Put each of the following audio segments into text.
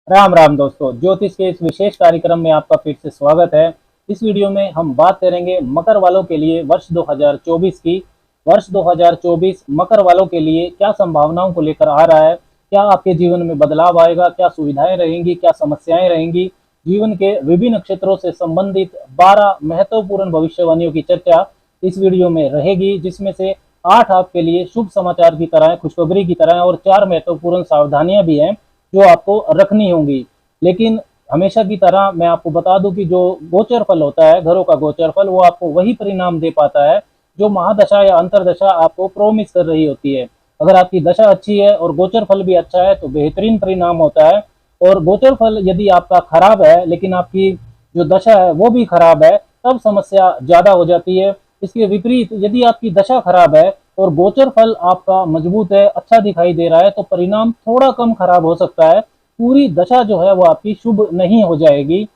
राम राम दोस्तों, ज्योतिष के इस विशेष कार्यक्रम में आपका फिर से स्वागत है। इस वीडियो में हम बात करेंगे मकर वालों के लिए वर्ष 2024 की। वर्ष 2024 मकर वालों के लिए क्या संभावनाओं को लेकर आ रहा है, क्या आपके जीवन में बदलाव आएगा, क्या सुविधाएं रहेंगी, क्या समस्याएं रहेंगी। जीवन के विभिन्न क्षेत्रों से संबंधित 12 महत्वपूर्ण भविष्यवाणियों की चर्चा इस वीडियो में रहेगी, जिसमें से 8 आपके लिए शुभ समाचार की तरह है, खुशखबरी की तरह है, और 4 महत्वपूर्ण सावधानियां भी हैं जो आपको रखनी होंगी। लेकिन हमेशा की तरह मैं आपको बता दूं कि जो गोचर फल होता है, घरों का गोचर फल, वो आपको वही परिणाम दे पाता है जो महादशा या अंतरदशा आपको प्रोमिस कर रही होती है। अगर आपकी दशा अच्छी है और गोचर फल भी अच्छा है तो बेहतरीन परिणाम होता है। और गोचर फल यदि आपका खराब है लेकिन आपकी जो दशा है वो भी खराब है, तब समस्या ज्यादा हो जाती है। इसके विपरीत यदि आपकी दशा खराब है और गोचर फल आपका मजबूत है, अच्छा दिखाई दे रहा है, तो परिणाम थोड़ा कम खराब हो सकता है। पूरी दशा जो है वो आपकी शुभ नहीं हो जाएगी।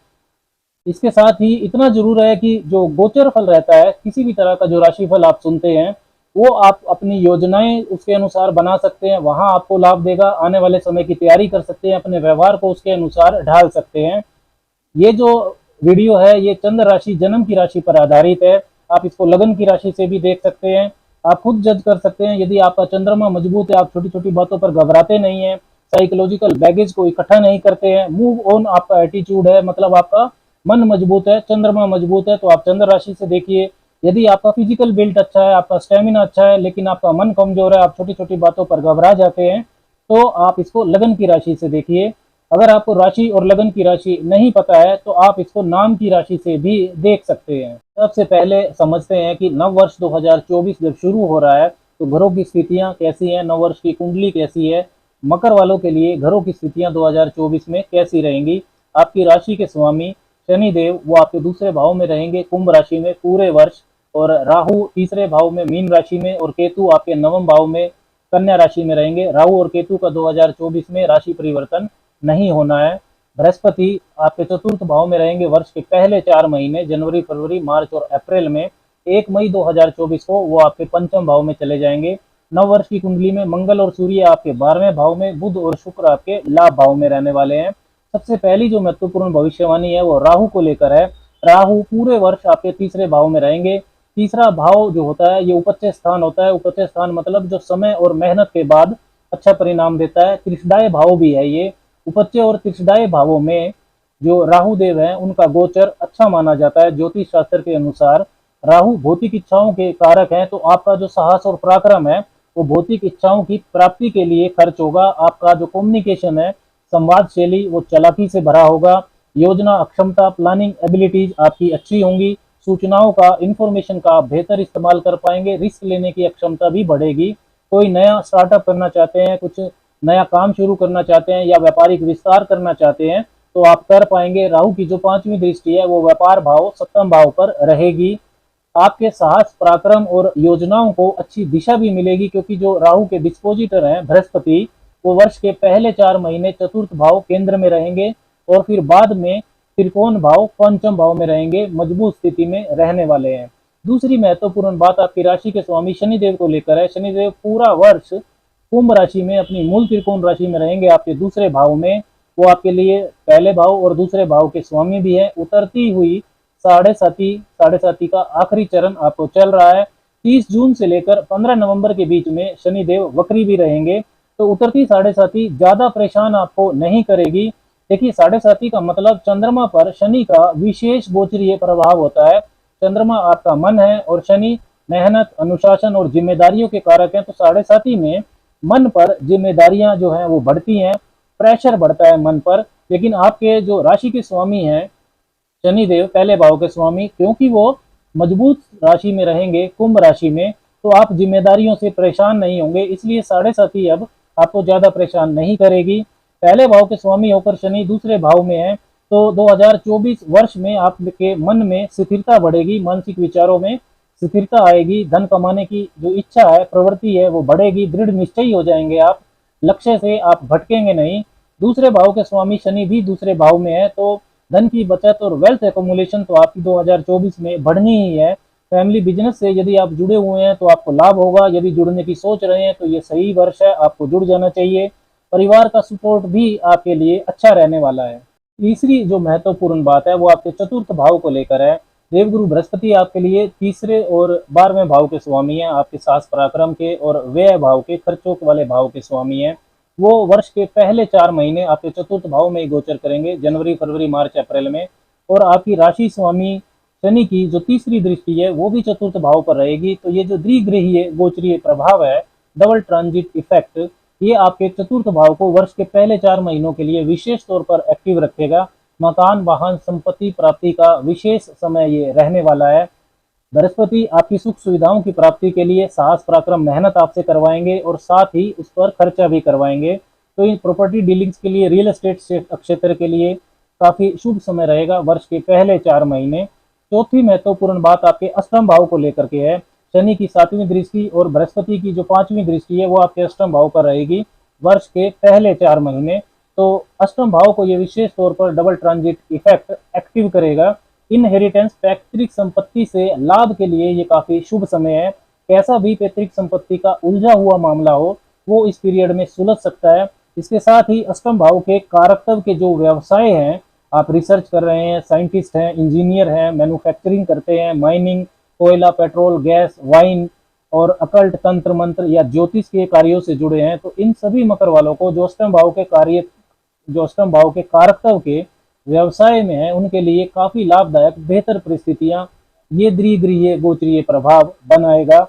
इसके साथ ही इतना जरूर है कि जो गोचर फल रहता है, किसी भी तरह का जो राशि फल आप सुनते हैं, वो आप अपनी योजनाएं उसके अनुसार बना सकते हैं, वहां आपको लाभ देगा। आने वाले समय की तैयारी कर सकते हैं, अपने व्यवहार को उसके अनुसार ढाल सकते हैं। ये जो वीडियो है ये चंद्र राशि, जन्म की राशि पर आधारित है। आप इसको लगन की राशि से भी देख सकते हैं। आप खुद जज कर सकते हैं। यदि आपका चंद्रमा मजबूत है, आप छोटी छोटी बातों पर घबराते नहीं है, साइकोलॉजिकल बैगेज को इकट्ठा नहीं करते हैं, मूव ऑन आपका एटीट्यूड है, मतलब आपका मन मजबूत है, चंद्रमा मजबूत है, तो आप चंद्र राशि से देखिए। यदि आपका फिजिकल बिल्ड अच्छा है, आपका स्टेमिना अच्छा है, लेकिन आपका मन कमजोर है, आप छोटी छोटी बातों पर घबरा जाते हैं, तो आप इसको लगन की राशि से देखिए। अगर आपको राशि और लगन की राशि नहीं पता है तो आप इसको नाम की राशि से भी देख सकते हैं। सबसे पहले समझते हैं कि नव वर्ष 2024 जब शुरू हो रहा है तो घरों की स्थितियां कैसी हैं, नव वर्ष की कुंडली कैसी है, मकर वालों के लिए घरों की स्थितियां 2024 में कैसी रहेंगी। आपकी राशि के स्वामी शनि देव वो आपके दूसरे भाव में रहेंगे, कुंभ राशि में पूरे वर्ष। और राहु तीसरे भाव में मीन राशि में, और केतु आपके नवम भाव में कन्या राशि में रहेंगे। राहु और केतु का 2024 में राशि परिवर्तन नहीं होना है। बृहस्पति आपके चतुर्थ भाव में रहेंगे वर्ष के पहले 4 महीने, जनवरी, फरवरी, मार्च और अप्रैल में। 1 मई 2024 को वो आपके पंचम भाव में चले जाएंगे। नव वर्ष की कुंडली में मंगल और सूर्य आपके 12वें भाव में, बुध और शुक्र आपके लाभ भाव में रहने वाले हैं। सबसे पहली जो महत्वपूर्ण भविष्यवाणी है वो राहु को लेकर है। राहु पूरे वर्ष आपके तीसरे भाव में रहेंगे। तीसरा भाव जो होता है ये उपच्य स्थान होता है। उपच्य स्थान मतलब जो समय और मेहनत के बाद अच्छा परिणाम देता है। त्रिशदाय भाव भी है ये। उपच्य और त्रिशदाय भावों में जो राहु देव है उनका गोचर अच्छा माना जाता है ज्योतिष शास्त्र के अनुसार। राहु भौतिक इच्छाओं के कारक हैं, तो आपका जो साहस और पराक्रम है वो भौतिक इच्छाओं की प्राप्ति के लिए खर्च होगा। आपका जो कम्युनिकेशन है, संवाद शैली, वो चालाकी से भरा होगा। योजना अक्षमता, प्लानिंग एबिलिटीज आपकी अच्छी होंगी। सूचनाओं का, इंफॉर्मेशन का आप बेहतर इस्तेमाल कर पाएंगे। रिस्क लेने की अक्षमता भी बढ़ेगी। कोई नया स्टार्टअप करना चाहते हैं, कुछ नया काम शुरू करना चाहते हैं या व्यापारिक विस्तार करना चाहते हैं तो आप कर पाएंगे। राहु की जो 5वीं दृष्टि है वो व्यापार भाव, सप्तम भाव पर रहेगी। आपके साहस, पराक्रम और योजनाओं को अच्छी दिशा भी मिलेगी, क्योंकि जो राहु के डिस्पोजिटर हैं बृहस्पति, वो वर्ष के पहले 4 महीने चतुर्थ भाव केंद्र में रहेंगे और फिर बाद में त्रिकोण भाव, पंचम भाव में रहेंगे, मजबूत स्थिति में रहने वाले हैं। दूसरी महत्वपूर्ण बात आपकी राशि के स्वामी शनिदेव को लेकर है। शनिदेव पूरा वर्ष कुंभ राशि में अपनी मूल त्रिकोण राशि में रहेंगे, आपके दूसरे भाव में। वो आपके लिए पहले भाव और दूसरे भाव के स्वामी भी है। उतरती हुई साढ़े साथी का आखिरी चरण आपको चल रहा है। 30 जून से लेकर 15 नवंबर के बीच में शनिदेव वक्री भी रहेंगे, तो उतरती साढ़े साथी ज्यादा परेशान आपको नहीं करेगी। देखिए, साढ़े साथी का मतलब चंद्रमा पर शनि का विशेष गोचरीय प्रभाव होता है। चंद्रमा आपका मन है और शनि मेहनत, अनुशासन और जिम्मेदारियों के कारक हैं, तो साढ़े साथी में मन पर जिम्मेदारियां जो हैं वो बढ़ती हैं, प्रेशर बढ़ता है मन पर। लेकिन आपके जो राशि के स्वामी हैं शनिदेव, पहले भाव के स्वामी, क्योंकि वो मजबूत राशि में रहेंगे, कुंभ राशि में, तो आप जिम्मेदारियों से परेशान नहीं होंगे। इसलिए साढ़े साथी अब आपको ज्यादा परेशान नहीं करेगी। पहले भाव के स्वामी होकर शनि दूसरे भाव में है, तो 2024 वर्ष में आपके मन में स्थिरता बढ़ेगी, मानसिक विचारों में स्थिरता आएगी। धन कमाने की जो इच्छा है, प्रवृत्ति है, वो बढ़ेगी। दृढ़ निश्चयी हो जाएंगे आप, लक्ष्य से आप भटकेंगे नहीं। दूसरे भाव के स्वामी शनि भी दूसरे भाव में है, तो धन की बचत और वेल्थ एकोमुलेशन तो आपकी 2024 में बढ़नी ही है। फैमिली बिजनेस से यदि आप जुड़े हुए हैं तो आपको लाभ होगा। यदि जुड़ने की सोच रहे हैं तो ये सही वर्ष है, आपको जुड़ जाना चाहिए। परिवार का सपोर्ट भी आपके लिए अच्छा रहने वाला है। तीसरी जो महत्वपूर्ण बात है वो आपके चतुर्थ भाव को लेकर है। देवगुरु बृहस्पति आपके लिए तीसरे और 12वें भाव के स्वामी हैं, आपके साहस पराक्रम के और व्यय भाव के, खर्चों वाले भाव के स्वामी हैं। वो वर्ष के पहले 4 महीने आपके चतुर्थ भाव में ही गोचर करेंगे, जनवरी, फरवरी, मार्च, अप्रैल में। और आपकी राशि स्वामी शनि की जो तीसरी दृष्टि है वो भी चतुर्थ भाव पर रहेगी। तो ये जो द्विग्रहीय गोचरीय प्रभाव है, डबल ट्रांजिट इफेक्ट, ये आपके चतुर्थ भाव को वर्ष के पहले 4 महीनों के लिए विशेष तौर पर एक्टिव रखेगा। मकान, वाहन, संपत्ति प्राप्ति का विशेष समय ये रहने वाला है। बृहस्पति आपकी सुख सुविधाओं की प्राप्ति के लिए साहस पराक्रम मेहनत आपसे करवाएंगे और साथ ही उस पर खर्चा भी करवाएंगे। तो इन प्रॉपर्टी डीलिंग्स के लिए, रियल एस्टेट क्षेत्र के लिए काफी शुभ समय रहेगा वर्ष के पहले 4 महीने। चौथी महत्वपूर्ण बात आपके अष्टम भाव को लेकर के है। शनि की 7वीं दृष्टि और बृहस्पति की जो 5वीं दृष्टि है वो आपके अष्टम भाव पर रहेगी वर्ष के पहले 4 महीने। तो अष्टम भाव को ये विशेष तौर पर डबल ट्रांजिट इफेक्ट एक्टिव करेगा। इनहेरिटेंस, पैतृक संपत्ति से लाभ के लिए ये काफी शुभ समय है। कैसा भी पैतृक संपत्ति का उलझा हुआ मामला हो वो इस पीरियड में सुलझ सकता है। इसके साथ ही अष्टम भाव के कारकत्व के जो व्यवसाय हैं, आप रिसर्च कर रहे हैं, साइंटिस्ट हैं, इंजीनियर हैं, मैन्युफैक्चरिंग करते हैं, माइनिंग, कोयला, पेट्रोल, गैस, वाइन और अकल्ट, तंत्र मंत्र या ज्योतिष के कार्यों से जुड़े हैं, तो इन सभी मकर वालों को जो अष्टम भाव के कार्य, जो अष्टम भाव के कारकत्व के व्यवसाय में है, उनके लिए काफी लाभदायक बेहतर परिस्थितियां ये द्विग्रहीय गोचरीय प्रभाव बनाएगा।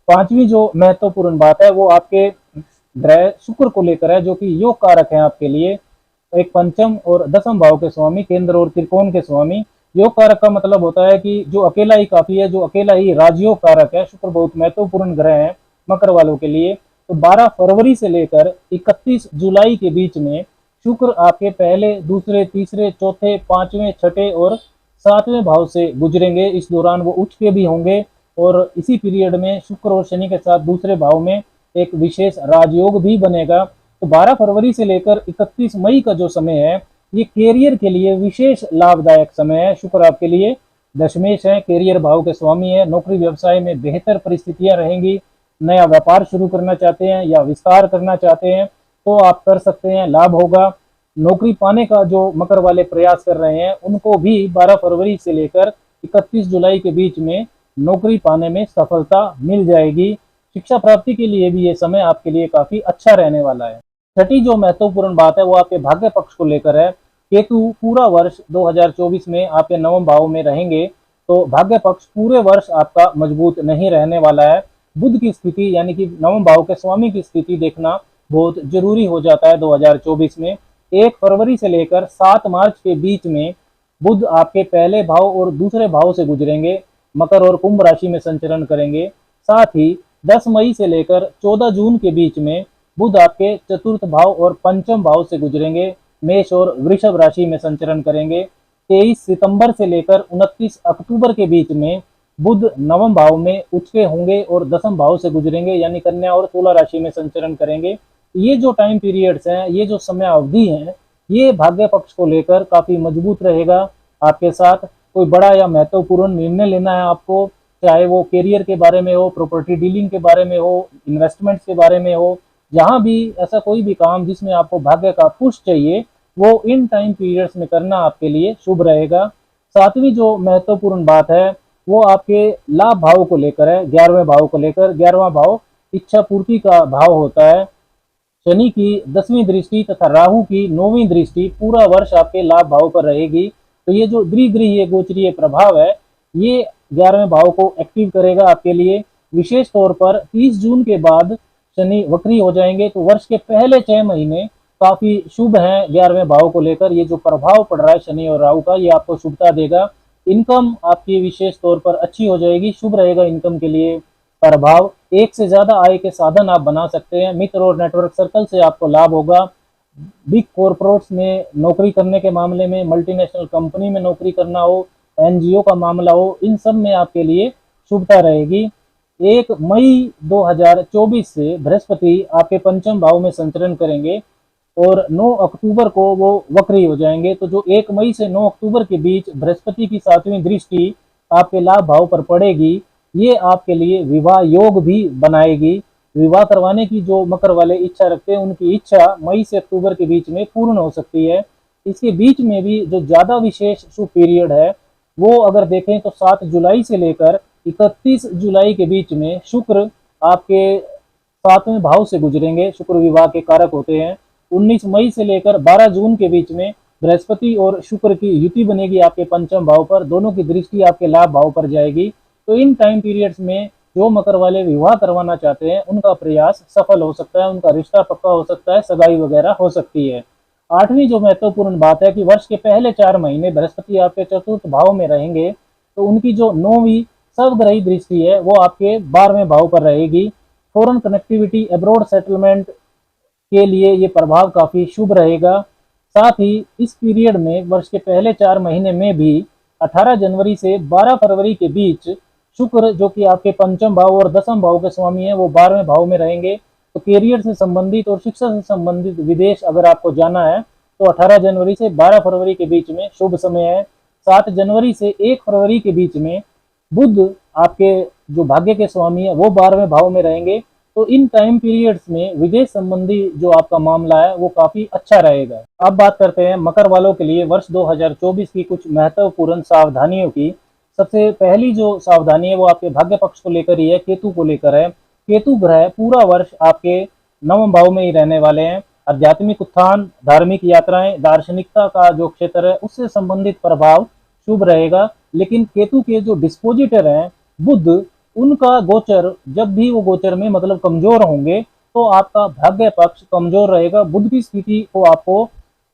पांचवी जो महत्वपूर्ण बात है वो आपके ग्रह शुक्र को लेकर है, जो कि योग कारक है आपके लिए। एक पंचम और दसम भाव के स्वामी, केंद्र और त्रिकोण के स्वामी। योग कारक का मतलब होता है कि जो अकेला ही काफी है, जो अकेला ही राजयोग कारक है। शुक्र बहुत महत्वपूर्ण ग्रह है मकर वालों के लिए। तो 12 फरवरी से लेकर 31 जुलाई के बीच में शुक्र आपके पहले, दूसरे, तीसरे, चौथे, 5वें, छठे और 7वें भाव से गुजरेंगे। इस दौरान वो उच्च के भी होंगे और इसी पीरियड में शुक्र और शनि के साथ दूसरे भाव में एक विशेष राजयोग भी बनेगा। तो 12 फरवरी से लेकर 31 मई का जो समय है ये कैरियर के लिए विशेष लाभदायक समय है। शुक्र आपके लिए दशमेश है, कैरियर भाव के स्वामी है। नौकरी व्यवसाय में बेहतर परिस्थितियां रहेंगी। नया व्यापार शुरू करना चाहते हैं या विस्तार करना चाहते हैं तो आप कर सकते हैं, लाभ होगा। नौकरी पाने का जो मकर वाले प्रयास कर रहे हैं उनको भी 12 फरवरी से लेकर 31 जुलाई के बीच में नौकरी पाने में सफलता मिल जाएगी। शिक्षा प्राप्ति के लिए भी ये समय आपके लिए काफी अच्छा रहने वाला है। छठी जो महत्वपूर्ण बात है वो आपके भाग्य पक्ष को लेकर है। केतु पूरा वर्ष 2024 में आपके नवम भाव में रहेंगे, तो भाग्य पक्ष पूरे वर्ष आपका मजबूत नहीं रहने वाला है। बुध की स्थिति यानी कि नवम भाव के स्वामी की स्थिति देखना बहुत जरूरी हो जाता है 2024 में। 1 फरवरी से लेकर 7 मार्च के बीच में बुध आपके पहले भाव और दूसरे भाव से गुजरेंगे, मकर और कुंभ राशि में संचरण करेंगे। साथ ही 10 मई से लेकर 14 जून के बीच में बुध आपके चतुर्थ भाव और पंचम भाव से गुजरेंगे, मेष और वृषभ राशि में संचरण करेंगे। 23 सितंबर से लेकर 29 अक्टूबर के बीच में बुध नवम भाव में उच्च के होंगे और दसम भाव से गुजरेंगे, यानी कन्या और तुला राशि में संचरण करेंगे। ये जो टाइम पीरियड्स हैं, ये जो समय अवधि है, ये भाग्य पक्ष को लेकर काफी मजबूत रहेगा आपके साथ। कोई बड़ा या महत्वपूर्ण निर्णय लेना है आपको, चाहे वो करियर के बारे में हो, प्रॉपर्टी डीलिंग के बारे में हो, इन्वेस्टमेंट्स के बारे में हो, जहां भी ऐसा कोई भी काम जिसमें आपको भाग्य का पुश चाहिए, वो इन टाइम पीरियड्स में करना आपके लिए शुभ रहेगा। सातवीं जो महत्वपूर्ण बात है वो आपके लाभ भाव को लेकर है, 11वें भाव को लेकर। 11वां भाव इच्छा पूर्ति का भाव होता है। शनि की 10वीं दृष्टि तथा राहु की 9वीं दृष्टि पूरा वर्ष आपके लाभ भाव पर रहेगी। तो ये जो द्विग्रहीय गोचरीय प्रभाव है ये 11वें भाव को एक्टिव करेगा आपके लिए। विशेष तौर पर 30 जून के बाद शनि वक्री हो जाएंगे, तो वर्ष के पहले 6 महीने काफी शुभ हैं 11वें भाव को लेकर। ये जो प्रभाव पड़ रहा है शनि और राहु का, ये आपको शुभता देगा। इनकम आपकी विशेष तौर पर अच्छी हो जाएगी, शुभ रहेगा इनकम के लिए प्रभाव। एक से ज्यादा आय के साधन आप बना सकते हैं। मित्र और नेटवर्क सर्कल से आपको लाभ होगा। बिग कॉर्पोरेट्स में नौकरी करने के मामले में, मल्टीनेशनल कंपनी में नौकरी करना हो, एनजीओ का मामला हो, इन सब में आपके लिए शुभता रहेगी। 1 मई 2024 से बृहस्पति आपके पंचम भाव में संचरण करेंगे और 9 अक्टूबर को वो वक्री हो जाएंगे। तो जो 1 मई से 9 अक्टूबर के बीच बृहस्पति की 7वीं दृष्टि आपके लाभ भाव पर पड़ेगी, ये आपके लिए विवाह योग भी बनाएगी। विवाह करवाने की जो मकर वाले इच्छा रखते हैं, उनकी इच्छा मई से अक्टूबर के बीच में पूर्ण हो सकती है। इसके बीच में भी जो ज़्यादा विशेष शुभ पीरियड है वो अगर देखें तो 7 जुलाई से लेकर 31 जुलाई के बीच में शुक्र आपके 7वें भाव से गुजरेंगे। शुक्र विवाह के कारक होते हैं। 19 मई से लेकर 12 जून के बीच में बृहस्पति और शुक्र की युति बनेगी आपके पंचम भाव पर, दोनों की दृष्टि आपके लाभ भाव पर जाएगी। तो इन टाइम पीरियड्स में जो मकर वाले विवाह करवाना चाहते हैं उनका प्रयास सफल हो सकता है, उनका रिश्ता पक्का हो सकता है, सगाई वगैरह हो सकती है। आठवीं जो महत्वपूर्ण बात है कि वर्ष के पहले 4 महीने बृहस्पति आपके चतुर्थ भाव में रहेंगे, तो उनकी जो 9वीं सर्वग्रही दृष्टि है वो आपके 12वें भाव पर रहेगी। फॉरेन कनेक्टिविटी, अब्रॉड सेटलमेंट के लिए ये प्रभाव काफी शुभ रहेगा। साथ ही इस पीरियड में वर्ष के पहले 4 महीने में भी 18 जनवरी से 12 फरवरी के बीच शुक्र जो कि आपके पंचम भाव और दसम भाव के स्वामी है वो 12वें भाव में रहेंगे। तो कैरियर से संबंधित और शिक्षा से संबंधित विदेश अगर आपको जाना है तो 18 जनवरी से 12 फरवरी के बीच में शुभ समय है। 7 जनवरी से 1 फरवरी के बीच में बुध आपके जो भाग्य के स्वामी है वो 12वें भाव में रहेंगे। तो इन टाइम पीरियड्स में विदेश संबंधी जो आपका मामला है वो काफी अच्छा रहेगा। अब बात करते हैं मकर वालों के लिए वर्ष 2024 की कुछ महत्वपूर्ण सावधानियों की। सबसे पहली जो सावधानी है वो आपके भाग्य पक्ष को लेकर ही है, केतु को लेकर है। केतु ग्रह पूरा वर्ष आपके 9वें भाव में ही रहने वाले हैं। आध्यात्मिक उत्थान, धार्मिक यात्राएं, दार्शनिकता का जो क्षेत्र है उससे संबंधित प्रभाव शुभ रहेगा। लेकिन केतु के जो डिस्पोजिटर हैं बुध, उनका गोचर जब भी वो गोचर में मतलब कमजोर होंगे तो आपका भाग्य पक्ष कमजोर रहेगा। बुध की स्थिति को आपको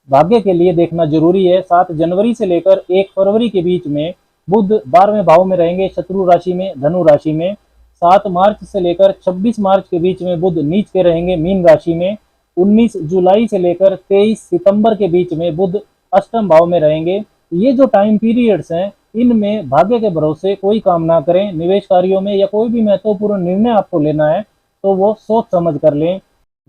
भाग्य के लिए देखना जरूरी है। 7 जनवरी से लेकर 1 फरवरी के बीच में बुध 12वें भाव में रहेंगे, शत्रु राशि में, धनु राशि में। 7 मार्च से लेकर 26 मार्च के बीच में बुध नीच के रहेंगे मीन राशि में। 19 जुलाई से लेकर 23 सितंबर के बीच में बुध अष्टम भाव में रहेंगे। ये जो टाइम पीरियड्स हैं इनमें भाग्य के भरोसे कोई काम ना करें। निवेश कार्यों में या कोई भी महत्वपूर्ण निर्णय आपको लेना है तो वो सोच समझ कर लें।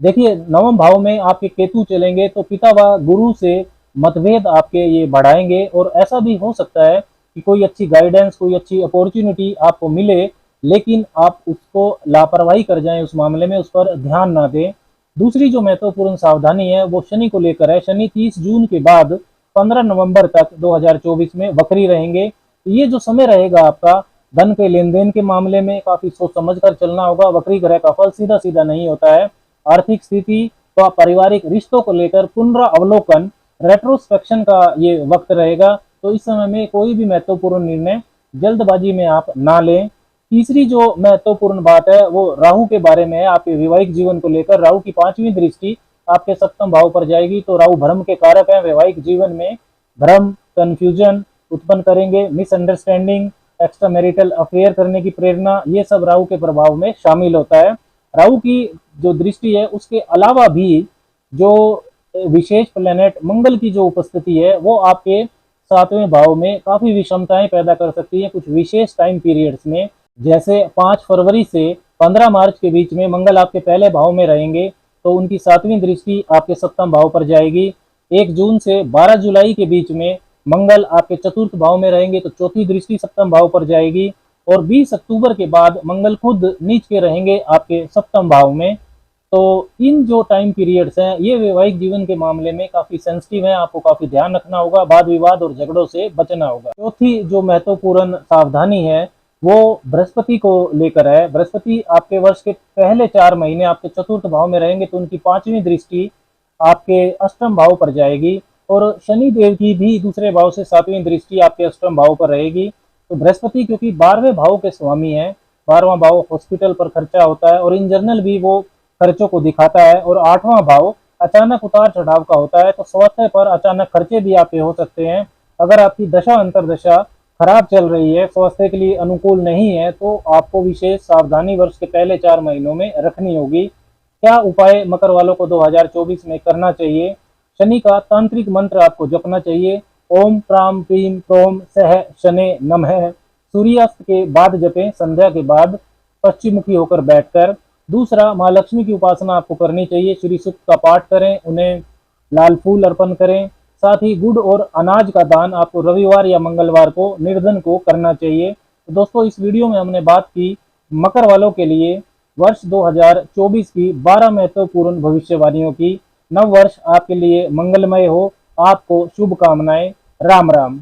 देखिए 9वें भाव में आपके केतु चलेंगे तो पिता व गुरु से मतभेद आपके ये बढ़ाएंगे और ऐसा भी हो सकता है कि कोई अच्छी गाइडेंस, कोई अच्छी अपॉर्चुनिटी आपको मिले लेकिन आप उसको लापरवाही कर जाएं, उस मामले में उस पर ध्यान ना दें। दूसरी जो महत्वपूर्ण सावधानी है वो शनि को लेकर है। शनि 30 जून के बाद 15 नवंबर तक 2024 में वक्री रहेंगे। ये जो समय रहेगा आपका धन के लेन देन के मामले में काफी सोच समझ कर चलना होगा। वक्री ग्रह का फल सीधा सीधा नहीं होता है। आर्थिक स्थिति व पारिवारिक रिश्तों को लेकर पुनरावलोकन, रेट्रोस्पेक्शन का ये वक्त रहेगा। तो इस समय में कोई भी महत्वपूर्ण निर्णय जल्दबाजी में आप ना लें। तीसरी जो महत्वपूर्ण बात है वो राहु के बारे में है। आपके वैवाहिक जीवन को लेकर राहु की 5वीं दृष्टि आपके सप्तम भाव पर जाएगी। तो राहु भ्रम के कारक है। वैवाहिक जीवन में भ्रम, कंफ्यूजन उत्पन्न करेंगे, मिसअंडरस्टैंडिंग, एक्स्ट्रा मैरिटल अफेयर करने की प्रेरणा, ये सब राहु के प्रभाव में शामिल होता है। राहु की जो दृष्टि है उसके अलावा भी जो विशेष प्लेनेट मंगल की जो उपस्थिति है वो आपके 7वें भाव में काफी विषमताएं पैदा कर सकती है कुछ विशेष टाइम पीरियड्स में। जैसे 5 फरवरी से 15 मार्च के बीच में मंगल आपके पहले भाव में रहेंगे तो उनकी 7वीं दृष्टि आपके सप्तम भाव पर जाएगी। 1 जून से 12 जुलाई के बीच में मंगल आपके चतुर्थ भाव में रहेंगे तो चौथी दृष्टि सप्तम भाव पर जाएगी। और 20 अक्टूबर के बाद मंगल खुद नीच के रहेंगे आपके सप्तम भाव में। तो इन जो टाइम पीरियड्स हैं ये वैवाहिक जीवन के मामले में काफी सेंसिटिव है, आपको काफी ध्यान रखना होगा, वाद विवाद और झगड़ों से बचना होगा। चौथी जो महत्वपूर्ण सावधानी है वो बृहस्पति को लेकर है। बृहस्पति आपके वर्ष के पहले 4 महीने आपके चतुर्थ भाव में रहेंगे तो उनकी 5वीं दृष्टि आपके अष्टम भाव पर जाएगी। और शनि देव की भी दूसरे भाव से 7वीं दृष्टि आपके अष्टम भाव पर रहेगी। तो बृहस्पति क्योंकि 12वें भाव के स्वामी है, 12वां भाव हॉस्पिटल पर खर्चा होता है और इन जनरल भी वो खर्चों को दिखाता है। और 8वां भाव अचानक उतार चढ़ाव का होता है। तो स्वास्थ्य पर अचानक खर्चे भी आपके हो सकते हैं। अगर आपकी दशा अंतरदशा खराब चल रही है, स्वास्थ्य के लिए अनुकूल नहीं है, तो आपको विशेष सावधानी वर्ष के पहले 4 महीनों में रखनी होगी। क्या उपाय मकर वालों को 2024 में करना चाहिए? शनि का तांत्रिक मंत्र आपको जपना चाहिए। ओम प्राम प्रीम प्रोम सह शने नमः सूर्यास्त के बाद जपें, संध्या के बाद पश्चिम मुखी होकर बैठकर। दूसरा, माँ लक्ष्मी की उपासना आपको करनी चाहिए। श्री सूक्त का पाठ करें, उन्हें लाल फूल अर्पण करें। साथ ही गुड़ और अनाज का दान आपको रविवार या मंगलवार को निर्धन को करना चाहिए। तो दोस्तों इस वीडियो में हमने बात की मकर वालों के लिए वर्ष 2024 की 12 महत्वपूर्ण भविष्यवाणियों की। नव वर्ष आपके लिए मंगलमय हो। आपको शुभकामनाएं। राम राम।